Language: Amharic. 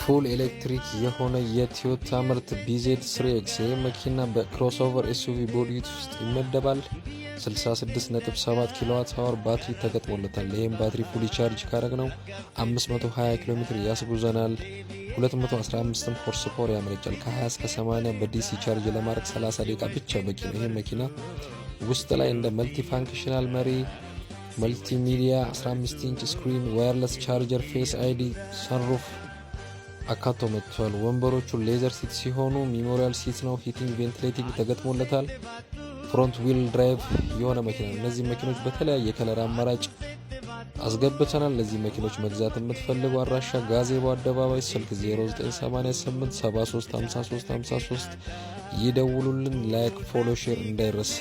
ፉል ኤሌክትሪክ የሆነ የቶዮታ ምርት BZ3X መኪና በክሮስኦቨር SUV ቦዲ ውስጥ ይመደባል። 66.7 ኪሎዋት አወር ባትሪ ተገጥሞለታል። ይህም ባትሪ ፉሊ ቻርጅ ካረግነው 520 ኪሎ ሜትር ያስጉዘናል። 215 ሆርስ ፓወር ያመነጫል። ከ20 እስከ 80 በዲሲ ቻርጅ ለማድረግ 30 ደቂቃ ብቻ በቂ ነው። ይህ መኪና ውስጥ ላይ እንደ መልቲ ፋንክሽናል መሪ፣ መልቲሚዲያ፣ 15 ኢንች ስክሪን፣ ዋየርለስ ቻርጀር፣ ፌስ አይዲ፣ ሰንሩፍ አካቶ መጥቷል። ወንበሮቹ ሌዘር ሲት ሲሆኑ ሚሞሪያል ሲት ነው። ሂቲንግ ቬንቲሌቲንግ ተገጥሞለታል። ፍሮንት ዊል ድራይቭ የሆነ መኪና ነው። እነዚህ መኪኖች በተለያየ ከለር አማራጭ አስገብተናል። እነዚህ መኪኖች መግዛት የምትፈልጉ አድራሻ ጋዜቦ አደባባይ፣ ስልክ 0988 73 53 53 ይደውሉልን። ላይክ ፎሎ ሼር እንዳይረሳ።